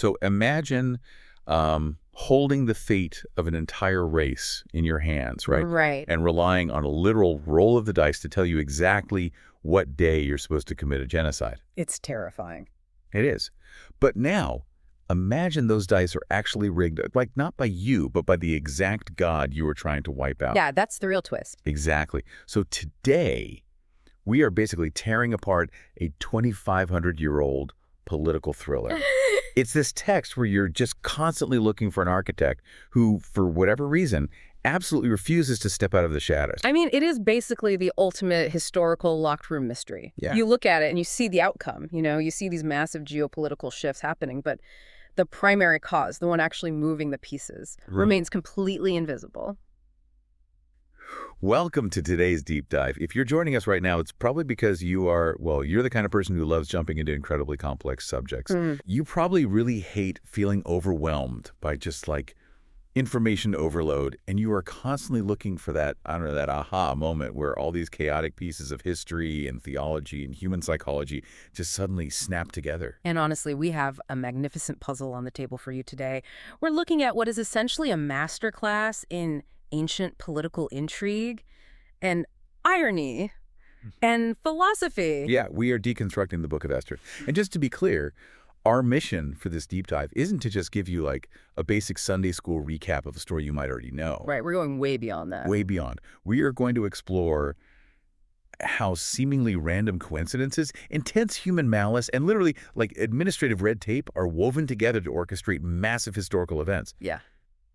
So imagine holding the fate of an entire race in your hands, right? Right. And relying on a literal roll of the dice to tell you exactly what day you're supposed to commit a genocide. It's terrifying. It is. But now, imagine those dice are actually rigged, like not by you, but by the exact god you were trying to wipe out. Yeah, that's the real twist. Exactly. So today, we are basically tearing apart a 2,500-year-old political thriller. It's this text where you're just constantly looking for an architect who, for whatever reason, absolutely refuses to step out of the shadows. I mean, it is basically the ultimate historical locked room mystery. Yeah. You look at it and you see the outcome. You see these massive geopolitical shifts happening, but the primary cause, the one actually moving the pieces, remains completely invisible. Welcome to today's deep dive. If you're joining us right now, it's probably because you're the kind of person who loves jumping into incredibly complex subjects. You probably really hate feeling overwhelmed by just like information overload, and you are constantly looking for that, I don't know, that aha moment where all these chaotic pieces of history and theology and human psychology just suddenly snap together. And honestly, we have a magnificent puzzle on the table for you today. We're looking at what is essentially a masterclass in ancient political intrigue and irony and philosophy. Yeah, we are deconstructing the Book of Esther. And just to be clear, our mission for this deep dive isn't to just give you like a basic Sunday school recap of a story you might already know. Right, we're going way beyond that. Way beyond. We are going to explore how seemingly random coincidences, intense human malice, and literally like administrative red tape are woven together to orchestrate massive historical events. Yeah.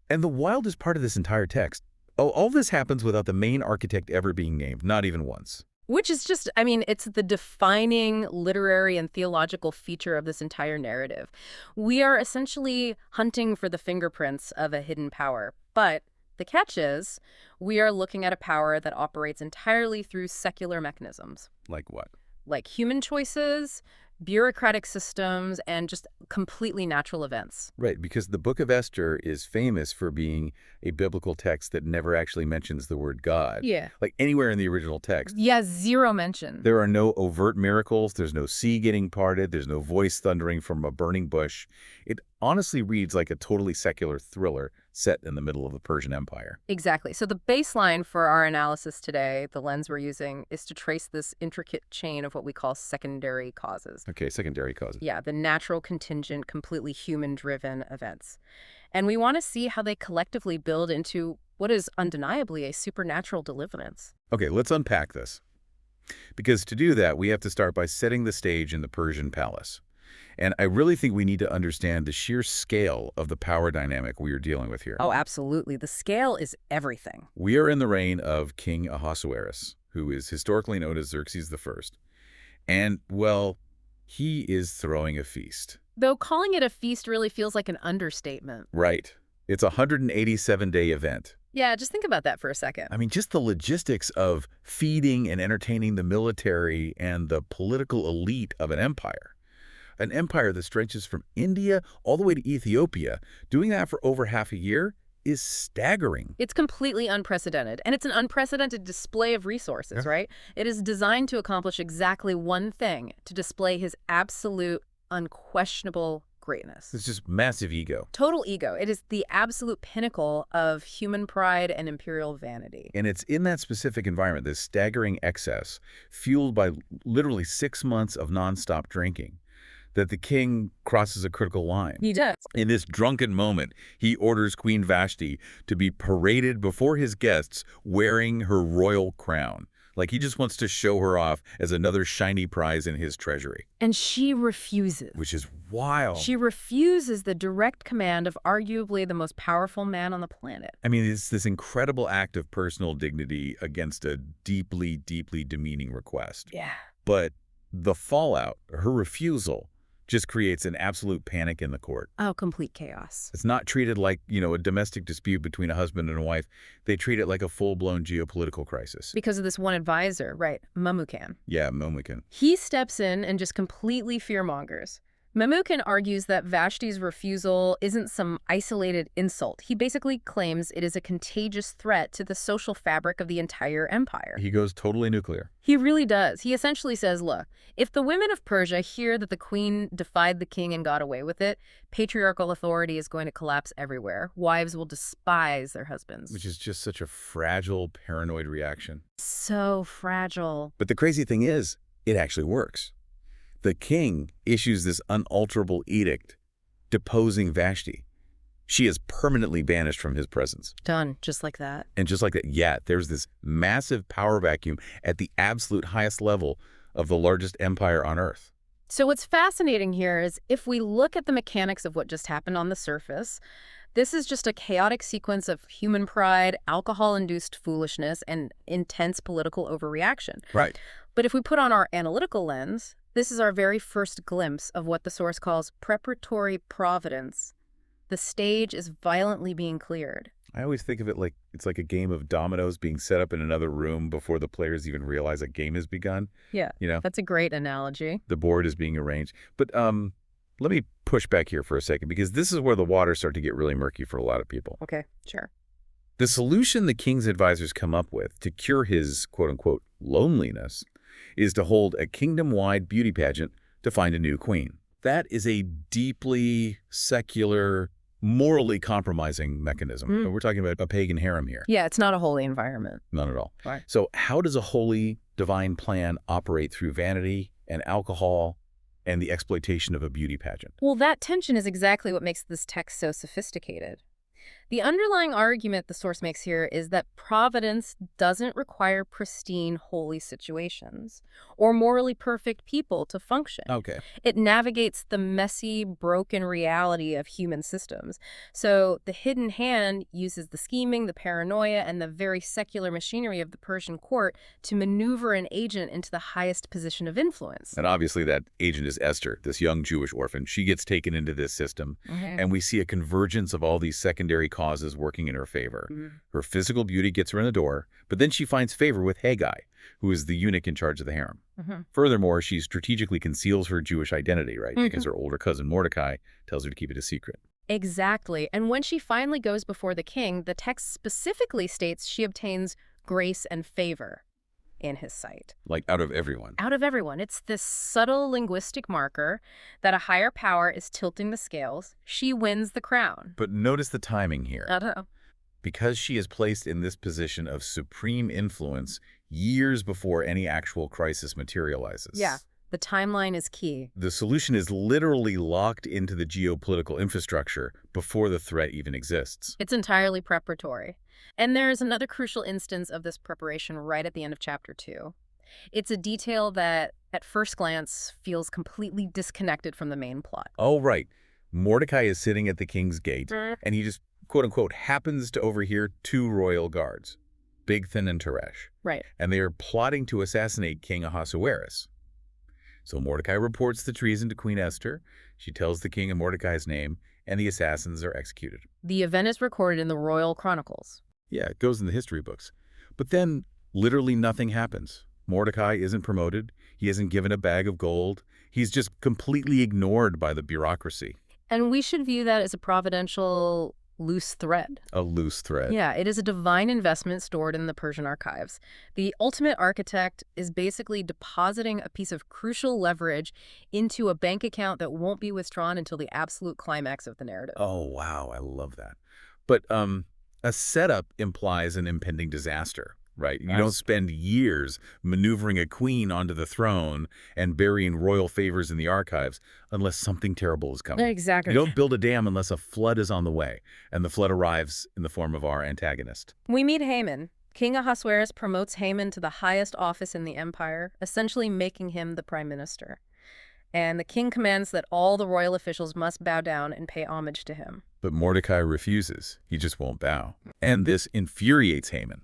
And the wildest part of this entire text, all this happens without the main architect ever being named, not even once. Which is just, I mean, it's the defining literary and theological feature of this entire narrative. We are essentially hunting for the fingerprints of a hidden power. But the catch is, we are looking at a power that operates entirely through secular mechanisms. Like what? Like human choices, bureaucratic systems, and just completely natural events. Right, because the Book of Esther is famous for being a biblical text that never actually mentions the word God. Yeah. Like anywhere in the original text. Yeah, zero mention. There are no overt miracles. There's no sea getting parted. There's no voice thundering from a burning bush. It honestly reads like a totally secular thriller set in the middle of the Persian Empire. Exactly. So the baseline for our analysis today, the lens we're using, is to trace this intricate chain of what we call secondary causes. Okay, secondary causes. Yeah, the natural, contingent, completely human-driven events. And we want to see how they collectively build into what is undeniably a supernatural deliverance. Okay, let's unpack this. Because to do that, we have to start by setting the stage in the Persian palace. And I really think we need to understand the sheer scale of the power dynamic we are dealing with here. Oh, absolutely. The scale is everything. We are in the reign of King Ahasuerus, who is historically known as Xerxes I. And, well, he is throwing a feast. Though calling it a feast really feels like an understatement. Right. It's a 187-day event. Yeah, just think about that for a second. I mean, just the logistics of feeding and entertaining the military and the political elite of an empire. An empire that stretches from India all the way to Ethiopia. Doing that for over half a year is staggering. It's completely unprecedented, and it's an unprecedented display of resources, right? It is designed to accomplish exactly one thing, to display his absolute, unquestionable greatness. It's just massive ego. Total ego. It is the absolute pinnacle of human pride and imperial vanity. And it's in that specific environment, this staggering excess, fueled by literally 6 months of nonstop drinking, that the king crosses a critical line. He does. In this drunken moment, he orders Queen Vashti to be paraded before his guests wearing her royal crown. Like he just wants to show her off as another shiny prize in his treasury. And she refuses. Which is wild. She refuses the direct command of arguably the most powerful man on the planet. I mean, it's this incredible act of personal dignity against a deeply, deeply demeaning request. Yeah. But the fallout, her refusal, just creates an absolute panic in the court. Oh, complete chaos. It's not treated like, a domestic dispute between a husband and a wife. They treat it like a full-blown geopolitical crisis. Because of this one advisor, right, Memucan. Yeah, Memucan. He steps in and just completely fearmongers. Memucan argues that Vashti's refusal isn't some isolated insult. He basically claims it is a contagious threat to the social fabric of the entire empire. He goes totally nuclear. He really does. He essentially says, look, if the women of Persia hear that the queen defied the king and got away with it, patriarchal authority is going to collapse everywhere. Wives will despise their husbands. Which is just such a fragile, paranoid reaction. So fragile. But the crazy thing is, it actually works. The king issues this unalterable edict deposing Vashti. She is permanently banished from his presence. Done, just like that. And just like that, yeah, there's this massive power vacuum at the absolute highest level of the largest empire on Earth. So what's fascinating here is if we look at the mechanics of what just happened on the surface, this is just a chaotic sequence of human pride, alcohol-induced foolishness, and intense political overreaction. Right. But if we put on our analytical lens, this is our very first glimpse of what the source calls preparatory providence. The stage is violently being cleared. I always think of it like it's like a game of dominoes being set up in another room before the players even realize a game has begun. Yeah, you know, that's a great analogy. The board is being arranged. But let me push back here for a second, because this is where the waters start to get really murky for a lot of people. Okay, sure. The solution the king's advisors come up with to cure his quote-unquote loneliness is to hold a kingdom-wide beauty pageant to find a new queen. That is a deeply secular, morally compromising mechanism. We're talking about a pagan harem here. Yeah, it's not a holy environment. None at all. Right. So how does a holy, divine plan operate through vanity and alcohol and the exploitation of a beauty pageant? Well, that tension is exactly what makes this text so sophisticated. The underlying argument the source makes here is that providence doesn't require pristine, holy situations or morally perfect people to function. Okay. It navigates the messy, broken reality of human systems. So the hidden hand uses the scheming, the paranoia, and the very secular machinery of the Persian court to maneuver an agent into the highest position of influence. And obviously that agent is Esther, this young Jewish orphan. She gets taken into this system, and we see a convergence of all these secondary causes working in her favor. Her physical beauty gets her in the door, but then she finds favor with Haggai, who is the eunuch in charge of the harem. Furthermore, she strategically conceals her Jewish identity, right? Because her older cousin Mordecai tells her to keep it a secret. Exactly. And when she finally goes before the king, the text specifically states she obtains grace and favor in his sight. Like out of everyone. Out of everyone. It's this subtle linguistic marker that a higher power is tilting the scales. She wins the crown. But notice the timing here. I don't know. Because she is placed in this position of supreme influence years before any actual crisis materializes. Yeah, the timeline is key. The solution is literally locked into the geopolitical infrastructure before the threat even exists. It's entirely preparatory. And there's another crucial instance of this preparation right at the end of chapter 2. It's a detail that, at first glance, feels completely disconnected from the main plot. Oh, right. Mordecai is sitting at the king's gate, and he just, quote-unquote, happens to overhear 2 royal guards, Bigthan and Teresh. Right. And they are plotting to assassinate King Ahasuerus. So Mordecai reports the treason to Queen Esther. She tells the king of Mordecai's name, and the assassins are executed. The event is recorded in the royal chronicles. Yeah, it goes in the history books. But then literally nothing happens. Mordecai isn't promoted. He isn't given a bag of gold. He's just completely ignored by the bureaucracy. And we should view that as a providential loose thread. A loose thread. Yeah, it is a divine investment stored in the Persian archives. The ultimate architect is basically depositing a piece of crucial leverage into a bank account that won't be withdrawn until the absolute climax of the narrative. Oh, wow. I love that. But a setup implies an impending disaster, right? You don't spend years maneuvering a queen onto the throne and burying royal favors in the archives unless something terrible is coming. Exactly. You don't build a dam unless a flood is on the way, and the flood arrives in the form of our antagonist. We meet Haman. King Ahasuerus promotes Haman to the highest office in the empire, essentially making him the prime minister. And the king commands that all the royal officials must bow down and pay homage to him. But Mordecai refuses. He just won't bow. And this infuriates Haman.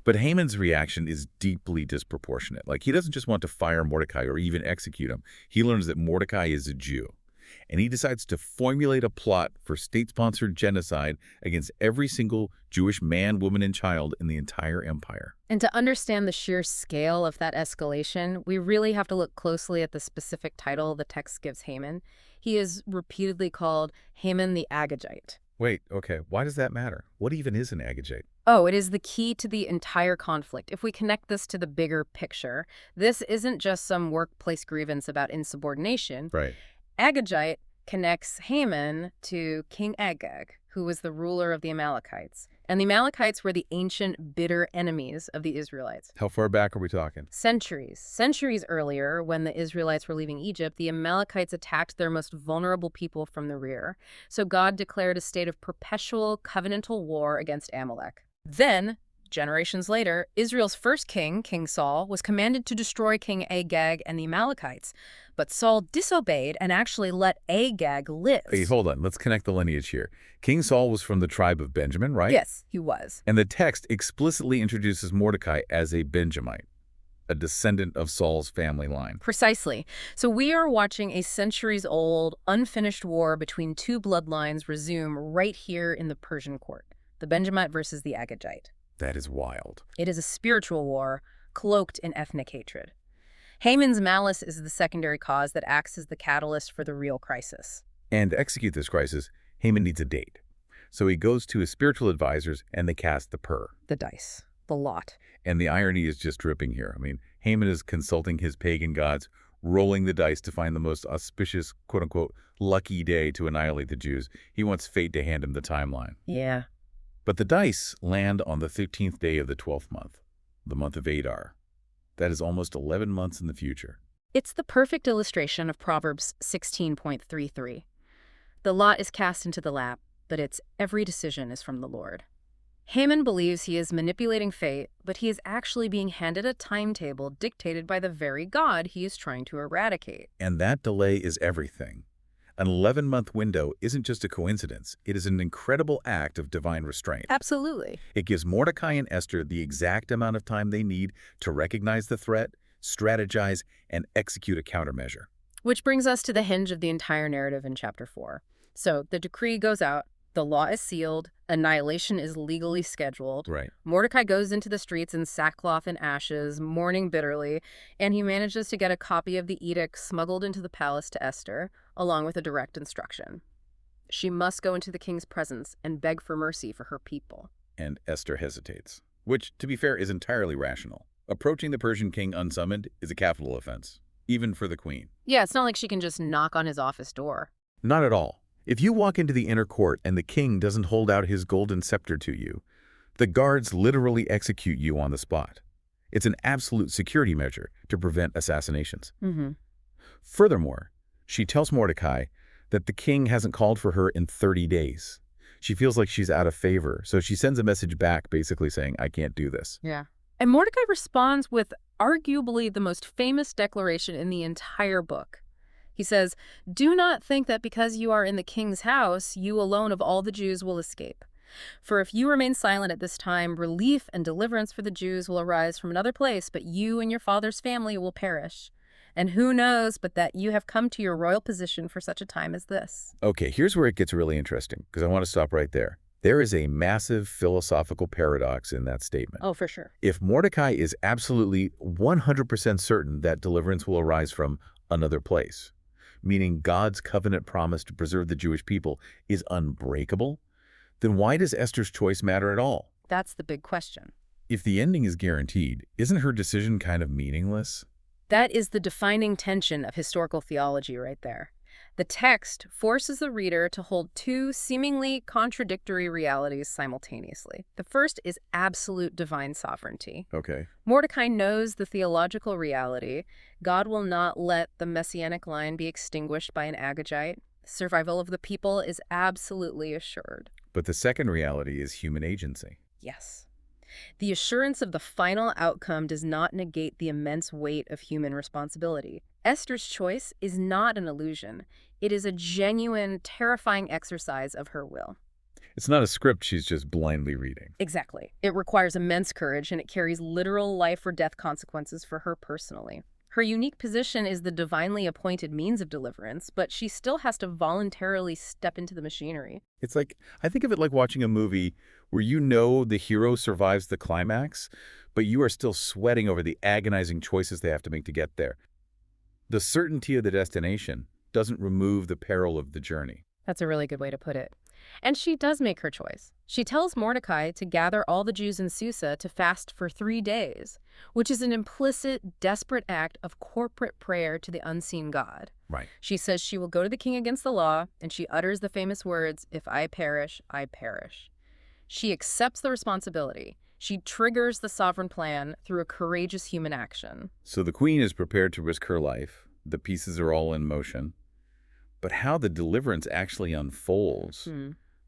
But Haman's reaction is deeply disproportionate. Like, he doesn't just want to fire Mordecai or even execute him. He learns that Mordecai is a Jew. And he decides to formulate a plot for state-sponsored genocide against every single Jewish man, woman, and child in the entire empire. And to understand the sheer scale of that escalation, we really have to look closely at the specific title the text gives Haman. He is repeatedly called Haman the Agagite. Wait, okay, why does that matter? What even is an agagite? Oh, it is the key to the entire conflict. If we connect this to the bigger picture, this isn't just some workplace grievance about insubordination. Right. Agagite connects Haman to King Agag, who was the ruler of the Amalekites. And the Amalekites were the ancient, bitter enemies of the Israelites. How far back are we talking? Centuries. Centuries earlier, when the Israelites were leaving Egypt, the Amalekites attacked their most vulnerable people from the rear. So God declared a state of perpetual covenantal war against Amalek. Then, generations later, Israel's first king, King Saul, was commanded to destroy King Agag and the Amalekites. But Saul disobeyed and actually let Agag live. Hey, hold on. Let's connect the lineage here. King Saul was from the tribe of Benjamin, right? Yes, he was. And the text explicitly introduces Mordecai as a Benjamite, a descendant of Saul's family line. Precisely. So we are watching a centuries-old, unfinished war between two bloodlines resume right here in the Persian court, the Benjamite versus the Agagite. That is wild. It is a spiritual war cloaked in ethnic hatred. Haman's malice is the secondary cause that acts as the catalyst for the real crisis. And to execute this crisis, Haman needs a date. So he goes to his spiritual advisors and they cast the pur. The dice. The lot. And the irony is just dripping here. I mean, Haman is consulting his pagan gods, rolling the dice to find the most auspicious, quote-unquote, lucky day to annihilate the Jews. He wants fate to hand him the timeline. Yeah. But the dice land on the 13th day of the 12th month, the month of Adar. That is almost 11 months in the future. It's the perfect illustration of Proverbs 16.33. The lot is cast into the lap, but its every decision is from the Lord. Haman believes he is manipulating fate, but he is actually being handed a timetable dictated by the very God he is trying to eradicate. And that delay is everything. An 11-month window isn't just a coincidence. It is an incredible act of divine restraint. Absolutely. It gives Mordecai and Esther the exact amount of time they need to recognize the threat, strategize, and execute a countermeasure. Which brings us to the hinge of the entire narrative in Chapter 4. So the decree goes out, the law is sealed, annihilation is legally scheduled. Right. Mordecai goes into the streets in sackcloth and ashes, mourning bitterly, and he manages to get a copy of the edict smuggled into the palace to Esther, along with a direct instruction. She must go into the king's presence and beg for mercy for her people. And Esther hesitates, which, to be fair, is entirely rational. Approaching the Persian king unsummoned is a capital offense, even for the queen. Yeah, it's not like she can just knock on his office door. Not at all. If you walk into the inner court and the king doesn't hold out his golden scepter to you, the guards literally execute you on the spot. It's an absolute security measure to prevent assassinations. Furthermore, she tells Mordecai that the king hasn't called for her in 30 days. She feels like she's out of favor, so she sends a message back basically saying, I can't do this. Yeah. And Mordecai responds with arguably the most famous declaration in the entire book. He says, "Do not think that because you are in the king's house, you alone of all the Jews will escape. For if you remain silent at this time, relief and deliverance for the Jews will arise from another place, but you and your father's family will perish. And who knows but that you have come to your royal position for such a time as this." Okay, here's where it gets really interesting, because I want to stop right there. There is a massive philosophical paradox in that statement. Oh, for sure. If Mordecai is absolutely 100% certain that deliverance will arise from another place, meaning God's covenant promise to preserve the Jewish people is unbreakable, then why does Esther's choice matter at all? That's the big question. If the ending is guaranteed, isn't her decision kind of meaningless? That is the defining tension of historical theology right there. The text forces the reader to hold two seemingly contradictory realities simultaneously. The first is absolute divine sovereignty. Okay. Mordecai knows the theological reality. God will not let the messianic line be extinguished by an Agagite. Survival of the people is absolutely assured. But the second reality is human agency. Yes. The assurance of the final outcome does not negate the immense weight of human responsibility. Esther's choice is not an illusion. It is a genuine, terrifying exercise of her will. It's not a script she's just blindly reading. Exactly. It requires immense courage, and it carries literal life or death consequences for her personally. Her unique position is the divinely appointed means of deliverance, but she still has to voluntarily step into the machinery. It's like, I think of it like watching a movie where you know the hero survives the climax, but you are still sweating over the agonizing choices they have to make to get there. The certainty of the destination doesn't remove the peril of the journey. That's a really good way to put it. And she does make her choice. She tells Mordecai to gather all the Jews in Susa to fast for 3 days, which is an implicit, desperate act of corporate prayer to the unseen God. Right. She says she will go to the king against the law, and she utters the famous words, "If I perish, I perish." She accepts the responsibility. She triggers the sovereign plan through a courageous human action. So the queen is prepared to risk her life. The pieces are all in motion. But how the deliverance actually unfolds,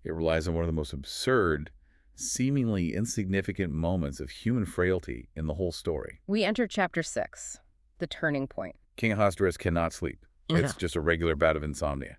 it relies on one of the most absurd, seemingly insignificant moments of human frailty in the whole story. We enter chapter 6, the turning point. King Ahasuerus cannot sleep. It's just a regular bout of insomnia.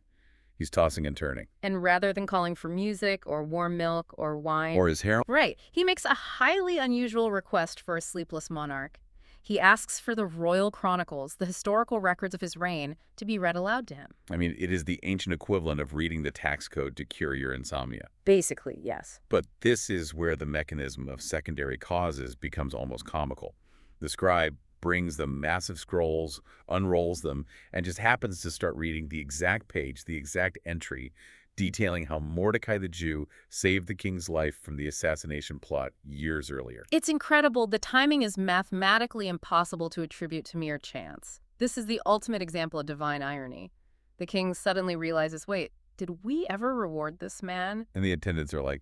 He's tossing and turning. And rather than calling for music or warm milk or wine... Or his harem. Right. He makes a highly unusual request for a sleepless monarch. He asks for the royal chronicles, the historical records of his reign, to be read aloud to him. I mean, it is the ancient equivalent of reading the tax code to cure your insomnia. Basically, yes. But this is where the mechanism of secondary causes becomes almost comical. The scribe brings the massive scrolls, unrolls them, and just happens to start reading the exact page, the exact entry, detailing how Mordecai the Jew saved the king's life from the assassination plot years earlier. It's incredible. The timing is mathematically impossible to attribute to mere chance. This is the ultimate example of divine irony. The king suddenly realizes, wait, did we ever reward this man? And the attendants are like,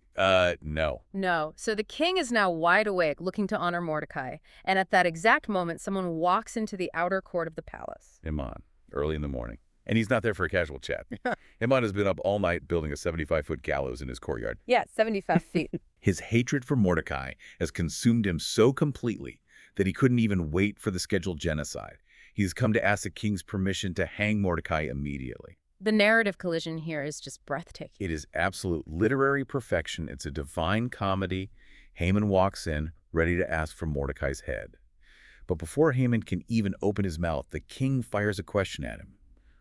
no. No. So the king is now wide awake, looking to honor Mordecai. And at that exact moment, someone walks into the outer court of the palace. Iman, early in the morning. And he's not there for a casual chat. Iman has been up all night building a 75-foot gallows in his courtyard. Yeah, 75 feet. His hatred for Mordecai has consumed him so completely that he couldn't even wait for the scheduled genocide. He's come to ask the king's permission to hang Mordecai immediately. The narrative collision here is just breathtaking. It is absolute literary perfection. It's a divine comedy. Haman walks in, ready to ask for Mordecai's head. But before Haman can even open his mouth, the king fires a question at him.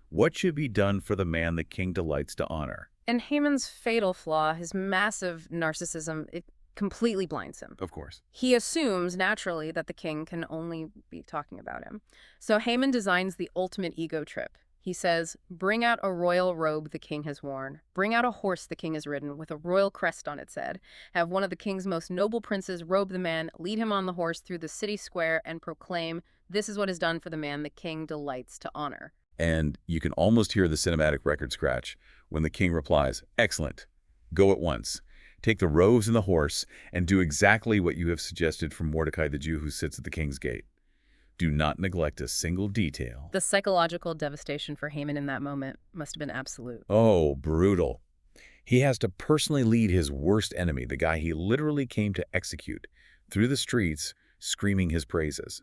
What should be done for the man the king delights to honor? And Haman's fatal flaw, his massive narcissism, it completely blinds him. Of course. He assumes, naturally, that the king can only be talking about him. So Haman designs the ultimate ego trip. He says, bring out a royal robe the king has worn. Bring out a horse the king has ridden with a royal crest on its head. Have one of the king's most noble princes robe the man, lead him on the horse through the city square, and proclaim, this is what is done for the man the king delights to honor. And you can almost hear the cinematic record scratch when the king replies, excellent, go at once. Take the robes and the horse and do exactly what you have suggested for Mordecai the Jew who sits at the king's gate. Do not neglect a single detail. The psychological devastation for Haman in that moment must have been absolute. Oh, brutal. He has to personally lead his worst enemy, the guy he literally came to execute, through the streets, screaming his praises.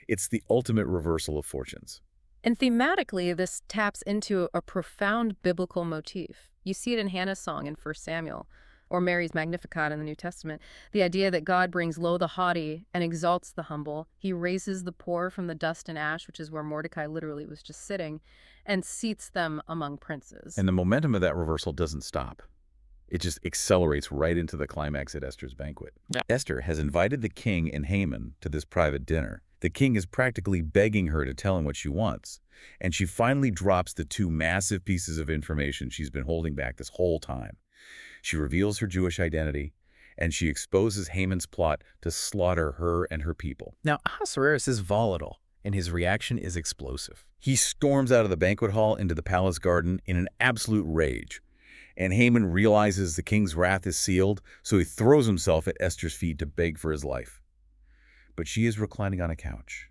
It's the ultimate reversal of fortunes. And thematically, this taps into a profound biblical motif. You see it in Hannah's song in 1 Samuel, or Mary's Magnificat in the New Testament. The idea that God brings low the haughty and exalts the humble. He raises the poor from the dust and ash, which is where Mordecai literally was just sitting, and seats them among princes. And the momentum of that reversal doesn't stop. It just accelerates right into the climax at Esther's banquet. Yeah. Esther has invited the king and Haman to this private dinner. The king is practically begging her to tell him what she wants, and she finally drops the 2 massive pieces of information she's been holding back this whole time. She reveals her Jewish identity, and she exposes Haman's plot to slaughter her and her people. Now, Ahasuerus is volatile, and his reaction is explosive. He storms out of the banquet hall into the palace garden in an absolute rage, and Haman realizes the king's wrath is sealed, so he throws himself at Esther's feet to beg for his life. But she is reclining on a couch.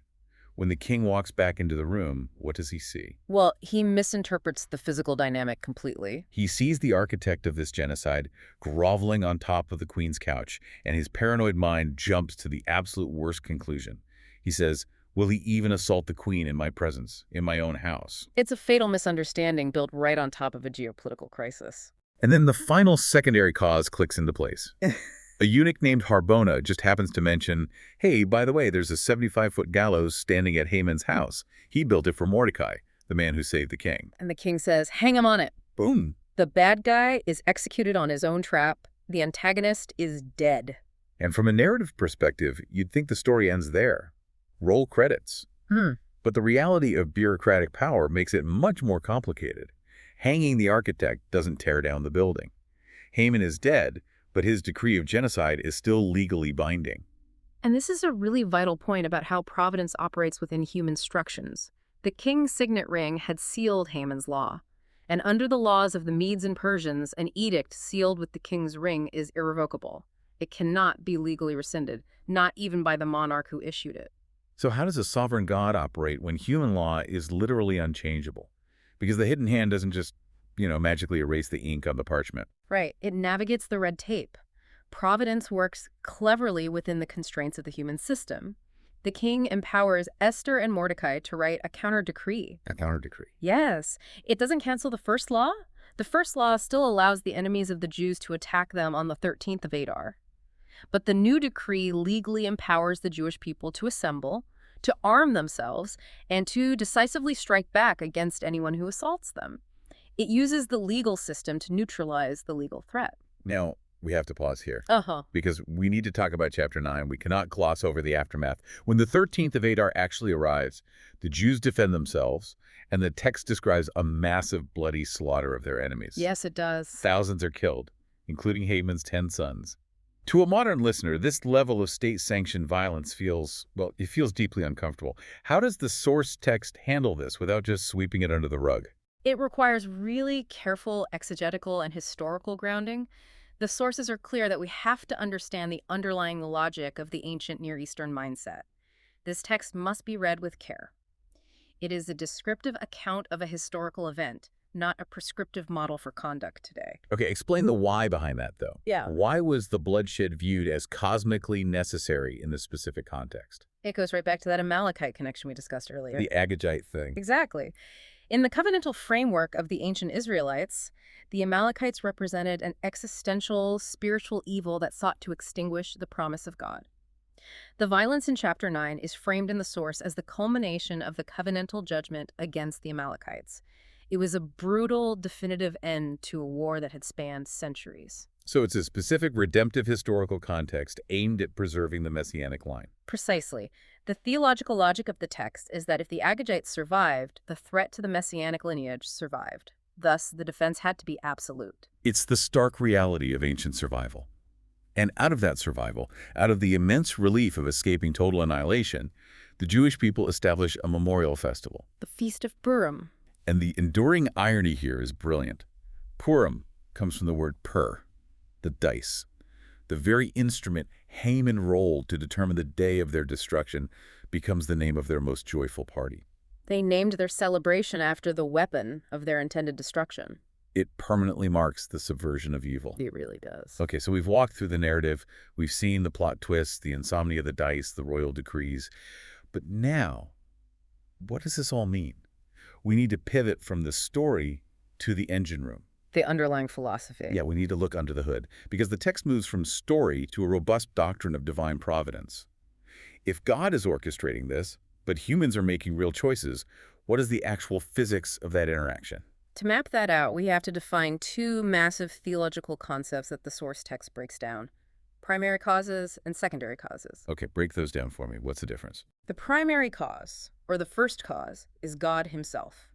When the king walks back into the room, what does he see? Well, he misinterprets the physical dynamic completely. He sees the architect of this genocide groveling on top of the queen's couch, and his paranoid mind jumps to the absolute worst conclusion. He says, will he even assault the queen in my presence, in my own house? It's a fatal misunderstanding built right on top of a geopolitical crisis. And then the final secondary cause clicks into place. A eunuch named Harbona just happens to mention, hey, by the way, there's a 75-foot gallows standing at Haman's house. He built it for Mordecai, the man who saved the king. And the king says, hang him on it. Boom. The bad guy is executed on his own trap. The antagonist is dead. And from a narrative perspective, you'd think the story ends there. Roll credits. But the reality of bureaucratic power makes it much more complicated. Hanging the architect doesn't tear down the building. Haman is dead, but his decree of genocide is still legally binding. And this is a really vital point about how providence operates within human structures. The king's signet ring had sealed Haman's law. And under the laws of the Medes and Persians, an edict sealed with the king's ring is irrevocable. It cannot be legally rescinded, not even by the monarch who issued it. So how does a sovereign God operate when human law is literally unchangeable? Because the hidden hand doesn't just, magically erase the ink on the parchment. Right. It navigates the red tape. Providence works cleverly within the constraints of the human system. The king empowers Esther and Mordecai to write a counter-decree. A counter-decree. Yes. It doesn't cancel the first law. The first law still allows the enemies of the Jews to attack them on the 13th of Adar. But the new decree legally empowers the Jewish people to assemble, to arm themselves, and to decisively strike back against anyone who assaults them. It uses the legal system to neutralize the legal threat. Now, we have to pause here. Uh-huh. Because we need to talk about chapter 9. We cannot gloss over the aftermath. When the 13th of Adar actually arrives, the Jews defend themselves, and the text describes a massive bloody slaughter of their enemies. Yes, it does. Thousands are killed, including Haman's 10 sons. To a modern listener, this level of state-sanctioned violence feels deeply uncomfortable. How does the source text handle this without just sweeping it under the rug? It requires really careful exegetical and historical grounding. The sources are clear that we have to understand the underlying logic of the ancient Near Eastern mindset. This text must be read with care. It is a descriptive account of a historical event, not a prescriptive model for conduct today. Okay, explain the why behind that, though. Yeah. Why was the bloodshed viewed as cosmically necessary in this specific context? It goes right back to that Amalekite connection we discussed earlier. The Agagite thing. Exactly. In the covenantal framework of the ancient Israelites, the Amalekites represented an existential, spiritual evil that sought to extinguish the promise of God. The violence in chapter 9 is framed in the source as the culmination of the covenantal judgment against the Amalekites. It was a brutal, definitive end to a war that had spanned centuries. So it's a specific redemptive historical context aimed at preserving the messianic line. Precisely. The theological logic of the text is that if the Agagites survived, the threat to the messianic lineage survived. Thus, the defense had to be absolute. It's the stark reality of ancient survival. And out of that survival, out of the immense relief of escaping total annihilation, the Jewish people establish a memorial festival. The Feast of Purim. And the enduring irony here is brilliant. Purim comes from the word pur, the dice. The very instrument Haman rolled to determine the day of their destruction becomes the name of their most joyful party. They named their celebration after the weapon of their intended destruction. It permanently marks the subversion of evil. It really does. Okay, so we've walked through the narrative. We've seen the plot twists, the insomnia of the dice, the royal decrees. But now, what does this all mean? We need to pivot from the story to the engine room. The underlying philosophy. Yeah, we need to look under the hood, because the text moves from story to a robust doctrine of divine providence. If God is orchestrating this, but humans are making real choices, what is the actual physics of that interaction? To map that out, we have to define two massive theological concepts that the source text breaks down: primary causes and secondary causes. Okay, break those down for me. What's the difference? The primary cause, or the first cause, is God himself.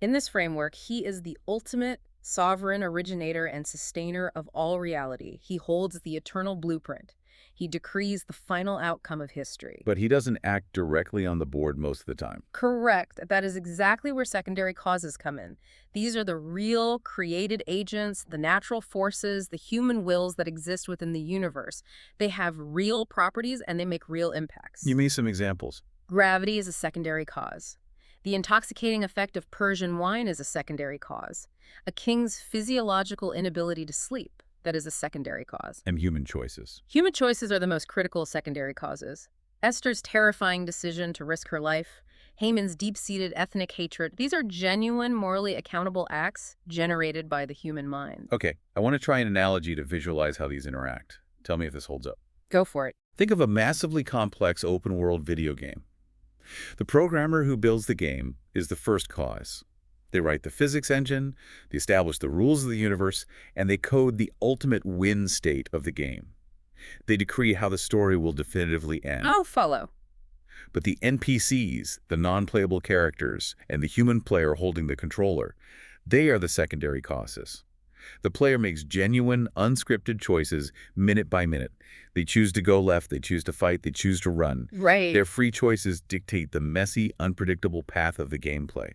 In this framework, he is the ultimate sovereign originator and sustainer of all reality. He holds the eternal blueprint. He decrees the final outcome of history. But he doesn't act directly on the board most of the time. Correct. That is exactly where secondary causes come in. These are the real created agents, the natural forces, the human wills that exist within the universe. They have real properties and they make real impacts. Give me some examples. Gravity is a secondary cause. The intoxicating effect of Persian wine is a secondary cause. A king's physiological inability to sleep, that is a secondary cause. And human choices. Human choices are the most critical secondary causes. Esther's terrifying decision to risk her life, Haman's deep-seated ethnic hatred, these are genuine, morally accountable acts generated by the human mind. Okay, I want to try an analogy to visualize how these interact. Tell me if this holds up. Go for it. Think of a massively complex open-world video game. The programmer who builds the game is the first cause. They write the physics engine, they establish the rules of the universe, and they code the ultimate win state of the game. They decree how the story will definitively end. I'll follow. But the NPCs, the non-playable characters, and the human player holding the controller, they are the secondary causes. The player makes genuine, unscripted choices minute by minute. They choose to go left, they choose to fight, they choose to run. Right. Their free choices dictate the messy, unpredictable path of the gameplay.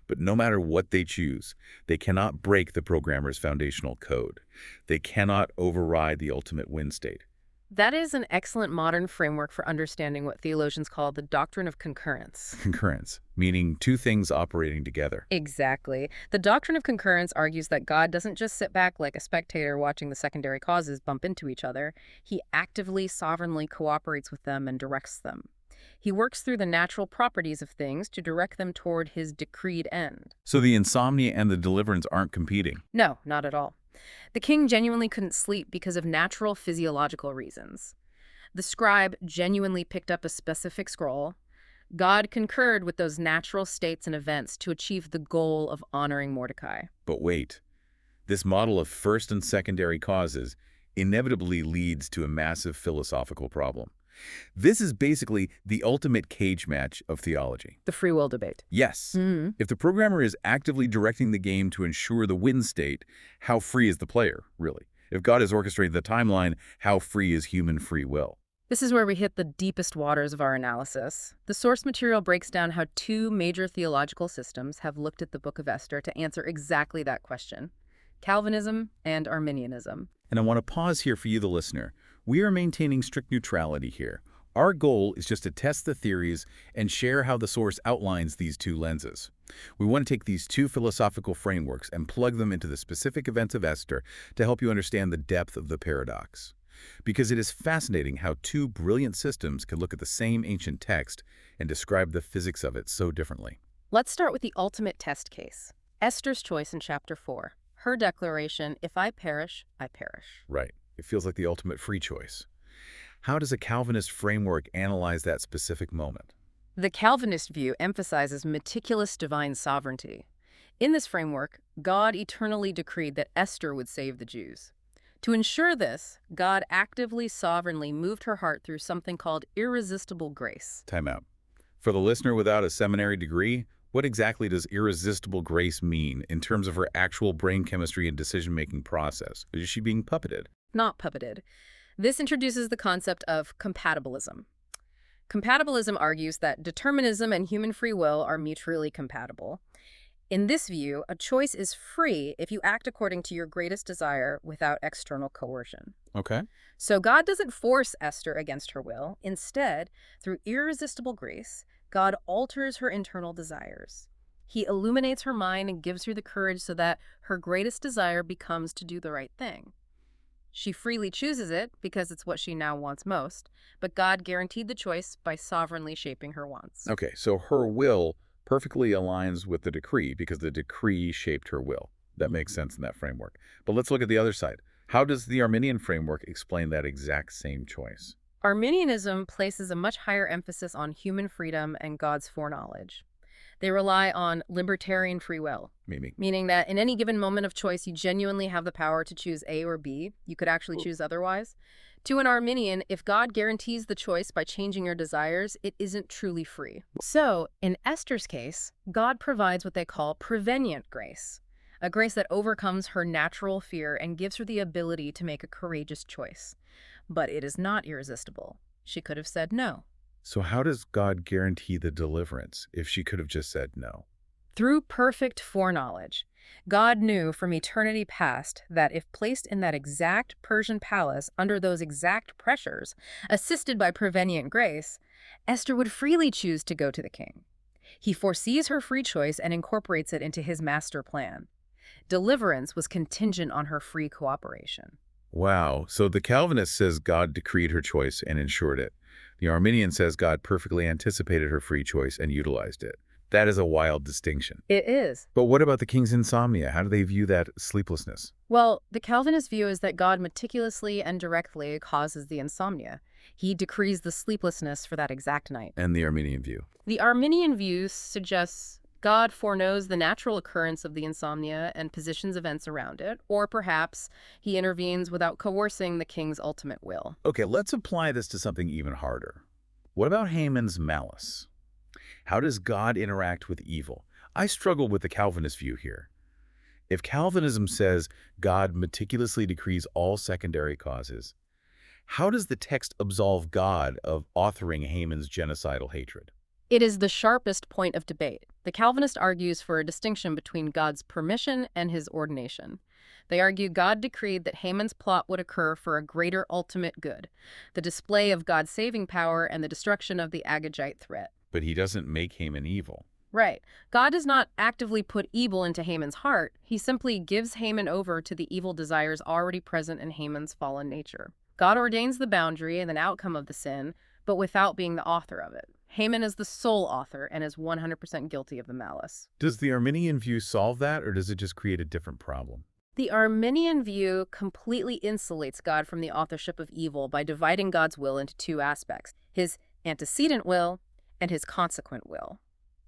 But no matter what they choose, they cannot break the programmer's foundational code. They cannot override the ultimate win state. That is an excellent modern framework for understanding what theologians call the doctrine of concurrence. Concurrence, meaning two things operating together. Exactly. The doctrine of concurrence argues that God doesn't just sit back like a spectator watching the secondary causes bump into each other. He actively, sovereignly cooperates with them and directs them. He works through the natural properties of things to direct them toward his decreed end. So the insomnia and the deliverance aren't competing. No, not at all. The king genuinely couldn't sleep because of natural physiological reasons. The scribe genuinely picked up a specific scroll. God concurred with those natural states and events to achieve the goal of honoring Mordecai. But wait, this model of first and secondary causes inevitably leads to a massive philosophical problem. This is basically the ultimate cage match of theology. The free will debate. Yes. If the programmer is actively directing the game to ensure the win state, how free is the player, really? If God has orchestrated the timeline, how free is human free will? This is where we hit the deepest waters of our analysis. The source material breaks down how two major theological systems have looked at the Book of Esther to answer exactly that question: Calvinism and Arminianism. And I want to pause here for you, the listener. We are maintaining strict neutrality here. Our goal is just to test the theories and share how the source outlines these two lenses. We want to take these two philosophical frameworks and plug them into the specific events of Esther to help you understand the depth of the paradox. Because it is fascinating how two brilliant systems can look at the same ancient text and describe the physics of it so differently. Let's start with the ultimate test case. Esther's choice in chapter 4. Her declaration, "If I perish, I perish." Right. It feels like the ultimate free choice. How does a Calvinist framework analyze that specific moment? The Calvinist view emphasizes meticulous divine sovereignty. In this framework, God eternally decreed that Esther would save the Jews. To ensure this, God actively, sovereignly moved her heart through something called irresistible grace. Time out. For the listener without a seminary degree, what exactly does irresistible grace mean in terms of her actual brain chemistry and decision-making process? Is she being puppeted? Not puppeted. This introduces the concept of compatibilism. Compatibilism argues that determinism and human free will are mutually compatible. In this view, a choice is free if you act according to your greatest desire without external coercion. Okay. So God doesn't force Esther against her will. Instead, through irresistible grace, God alters her internal desires. He illuminates her mind and gives her the courage so that her greatest desire becomes to do the right thing. She freely chooses it because it's what she now wants most, but God guaranteed the choice by sovereignly shaping her wants. Okay, so her will perfectly aligns with the decree because the decree shaped her will. That makes sense in that framework. But let's look at the other side. How does the Arminian framework explain that exact same choice? Arminianism places a much higher emphasis on human freedom and God's foreknowledge. They rely on libertarian free will, meaning that in any given moment of choice, you genuinely have the power to choose A or B. You could actually choose otherwise. To an Arminian, if God guarantees the choice by changing your desires, it isn't truly free. So, in Esther's case, God provides what they call prevenient grace, a grace that overcomes her natural fear and gives her the ability to make a courageous choice. But it is not irresistible. She could have said no. So how does God guarantee the deliverance if she could have just said no? Through perfect foreknowledge, God knew from eternity past that if placed in that exact Persian palace under those exact pressures, assisted by prevenient grace, Esther would freely choose to go to the king. He foresees her free choice and incorporates it into his master plan. Deliverance was contingent on her free cooperation. Wow. So the Calvinist says God decreed her choice and ensured it. The Arminian says God perfectly anticipated her free choice and utilized it. That is a wild distinction. It is. But what about the king's insomnia? How do they view that sleeplessness? Well, the Calvinist view is that God meticulously and directly causes the insomnia. He decrees the sleeplessness for that exact night. And the Arminian view? The Arminian view suggests God foreknows the natural occurrence of the insomnia and positions events around it, or perhaps he intervenes without coercing the king's ultimate will. Okay, let's apply this to something even harder. What about Haman's malice? How does God interact with evil? I struggle with the Calvinist view here. If Calvinism says God meticulously decrees all secondary causes, how does the text absolve God of authoring Haman's genocidal hatred? It is the sharpest point of debate. The Calvinist argues for a distinction between God's permission and his ordination. They argue God decreed that Haman's plot would occur for a greater ultimate good, the display of God's saving power and the destruction of the Agagite threat. But he doesn't make Haman evil. Right. God does not actively put evil into Haman's heart. He simply gives Haman over to the evil desires already present in Haman's fallen nature. God ordains the boundary and an outcome of the sin, but without being the author of it. Haman is the sole author and is 100% guilty of the malice. Does the Arminian view solve that, or does it just create a different problem? The Arminian view completely insulates God from the authorship of evil by dividing God's will into two aspects, his antecedent will and his consequent will.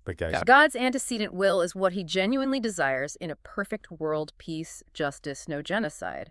But guys, God's antecedent will is what he genuinely desires in a perfect world, peace, justice, no genocide.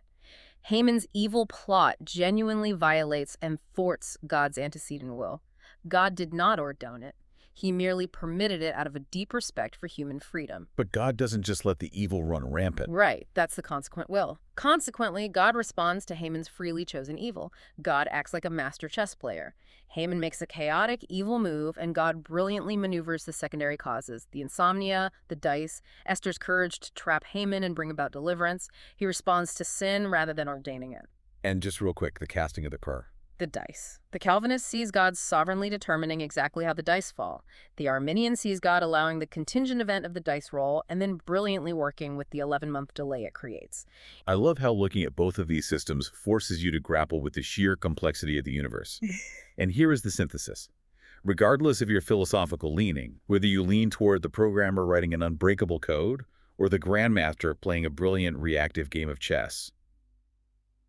Haman's evil plot genuinely violates and thwarts God's antecedent will. God did not ordone it. He merely permitted it out of a deep respect for human freedom. but God doesn't just let the evil run rampant. Right, that's the consequent will. Consequently, God responds to Haman's freely chosen evil. God acts like a master chess player. Haman makes a chaotic, evil move, and God brilliantly maneuvers the secondary causes, the insomnia, the dice, Esther's courage to trap Haman and bring about deliverance. He responds to sin rather than ordaining it. And just real quick, the casting of the cur. The dice. The Calvinist sees God sovereignly determining exactly how the dice fall. The Arminian sees God allowing the contingent event of the dice roll and then brilliantly working with the 11-month delay it creates. I love how looking at both of these systems forces you to grapple with the sheer complexity of the universe. And here is the synthesis. Regardless of your philosophical leaning, whether you lean toward the programmer writing an unbreakable code or the grandmaster playing a brilliant reactive game of chess,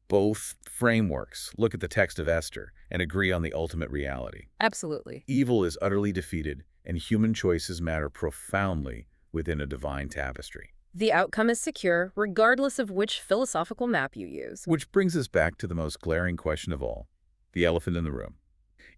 both frameworks look at the text of Esther and agree on the ultimate reality. Absolutely. Evil is utterly defeated, and human choices matter profoundly within a divine tapestry. The outcome is secure, regardless of which philosophical map you use. Which brings us back to the most glaring question of all, the elephant in the room.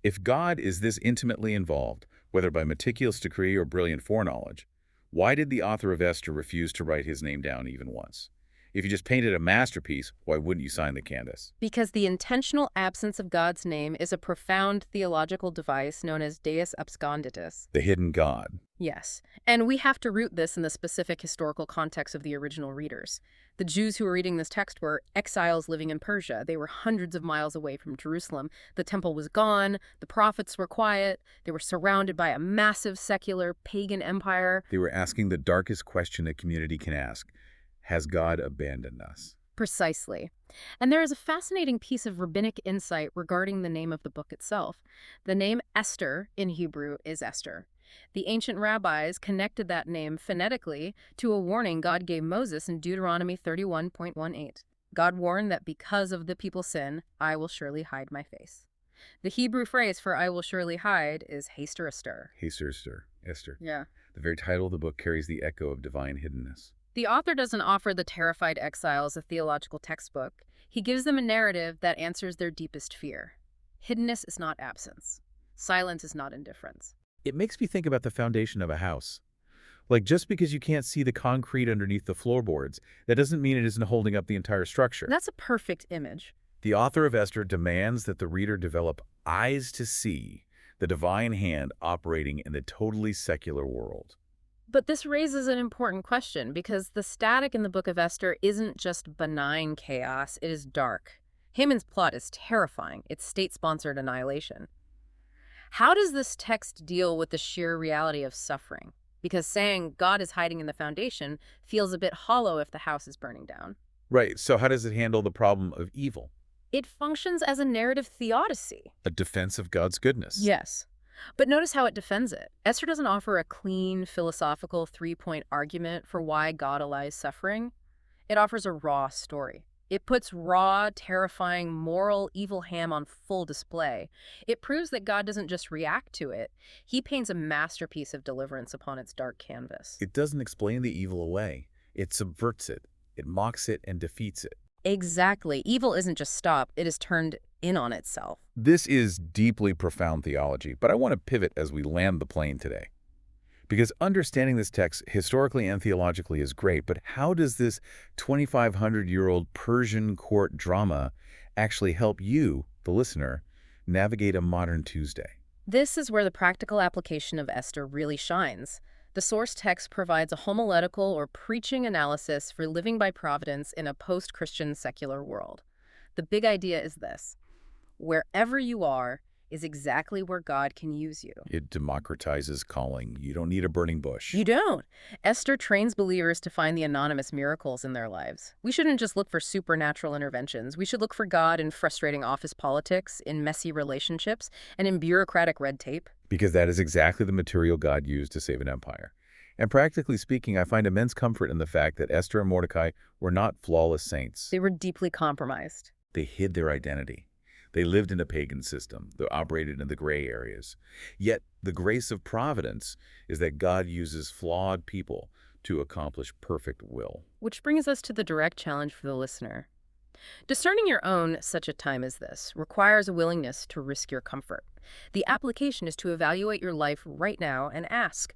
If God is this intimately involved, whether by meticulous decree or brilliant foreknowledge, why did the author of Esther refuse to write his name down even once? If you just painted a masterpiece, why wouldn't you sign the canvas? Because the intentional absence of God's name is a profound theological device known as Deus Absconditus. The hidden God. Yes, and we have to root this in the specific historical context of the original readers. The Jews who were reading this text were exiles living in Persia. They were hundreds of miles away from Jerusalem. The temple was gone. The prophets were quiet. They were surrounded by a massive secular pagan empire. They were asking the darkest question a community can ask. Has God abandoned us? Precisely. And there is a fascinating piece of rabbinic insight regarding the name of the book itself. The name Esther in Hebrew is Esther. The ancient rabbis connected that name phonetically to a warning God gave Moses in Deuteronomy 31.18. God warned that because of the people's sin, I will surely hide my face. The Hebrew phrase for I will surely hide is Haster Esther. Esther. Yeah. The very title of the book carries the echo of divine hiddenness. The author doesn't offer the terrified exiles a theological textbook. He gives them a narrative that answers their deepest fear. Hiddenness is not absence. Silence is not indifference. It makes me think about the foundation of a house. Like, just because you can't see the concrete underneath the floorboards, that doesn't mean it isn't holding up the entire structure. That's a perfect image. The author of Esther demands that the reader develop eyes to see the divine hand operating in the totally secular world. But this raises an important question, because the static in the Book of Esther isn't just benign chaos, it is dark. Haman's plot is terrifying. It's state-sponsored annihilation. How does this text deal with the sheer reality of suffering? Because saying God is hiding in the foundation feels a bit hollow if the house is burning down. Right, so how does it handle the problem of evil? It functions as a narrative theodicy. A defense of God's goodness. Yes. But notice how it defends it. Esther doesn't offer a clean, philosophical three-point argument for why God allows suffering. It offers a raw story. It puts raw, terrifying, moral evil Ham on full display. It proves that God doesn't just react to it. He paints a masterpiece of deliverance upon its dark canvas. It doesn't explain the evil away. It subverts it. It mocks it and defeats it. Exactly. Evil isn't just stopped. It is turned in on itself. This is deeply profound theology, but I want to pivot as we land the plane today. Because understanding this text historically and theologically is great, but how does this 2,500-year-old Persian court drama actually help you, the listener, navigate a modern Tuesday? This is where the practical application of Esther really shines. The source text provides a homiletical or preaching analysis for living by providence in a post-Christian secular world. The big idea is this: wherever you are is exactly where God can use you. It democratizes calling. You don't need a burning bush. You don't. Esther trains believers to find the anonymous miracles in their lives. We shouldn't just look for supernatural interventions. We should look for God in frustrating office politics, in messy relationships, and in bureaucratic red tape. Because that is exactly the material God used to save an empire. And practically speaking, I find immense comfort in the fact that Esther and Mordecai were not flawless saints. They were deeply compromised. They hid their identity. They lived in a pagan system. They operated in the gray areas. Yet the grace of providence is that God uses flawed people to accomplish perfect will. Which brings us to the direct challenge for the listener. Discerning your own such a time as this requires a willingness to risk your comfort. The application is to evaluate your life right now and ask,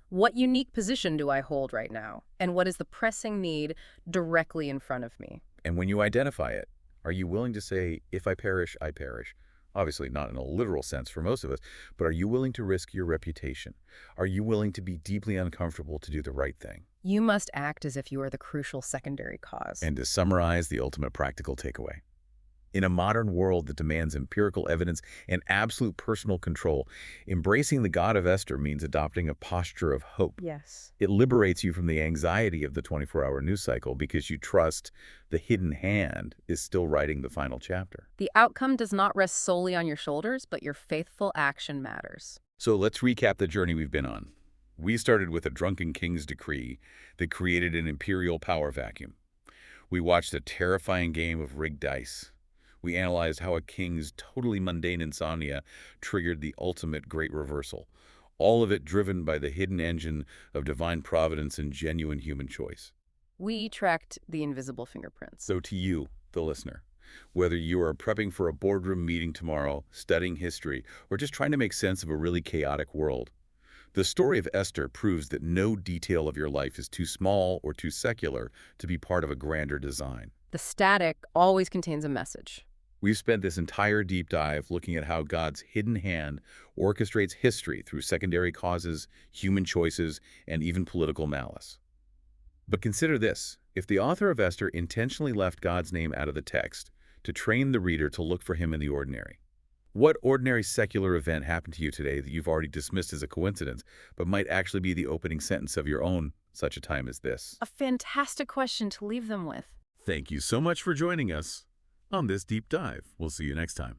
what unique position do I hold right now? And what is the pressing need directly in front of me? And when you identify it, are you willing to say, if I perish, I perish? Obviously not in a literal sense for most of us, but are you willing to risk your reputation? Are you willing to be deeply uncomfortable to do the right thing? You must act as if you are the crucial secondary cause. And to summarize the ultimate practical takeaway, in a modern world that demands empirical evidence and absolute personal control, embracing the God of Esther means adopting a posture of hope. Yes. It liberates you from the anxiety of the 24-hour news cycle because you trust the hidden hand is still writing the final chapter. The outcome does not rest solely on your shoulders, but your faithful action matters. So let's recap the journey we've been on. We started with a drunken king's decree that created an imperial power vacuum. We watched a terrifying game of rigged dice. We analyzed how a king's totally mundane insomnia triggered the ultimate great reversal, all of it driven by the hidden engine of divine providence and genuine human choice. We tracked the invisible fingerprints. So to you, the listener, whether you are prepping for a boardroom meeting tomorrow, studying history, or just trying to make sense of a really chaotic world, the story of Esther proves that no detail of your life is too small or too secular to be part of a grander design. The static always contains a message. We've spent this entire deep dive looking at how God's hidden hand orchestrates history through secondary causes, human choices, and even political malice. But consider this: if the author of Esther intentionally left God's name out of the text to train the reader to look for him in the ordinary, what ordinary secular event happened to you today that you've already dismissed as a coincidence, but might actually be the opening sentence of your own such a time as this? A fantastic question to leave them with. Thank you so much for joining us on this deep dive. We'll see you next time.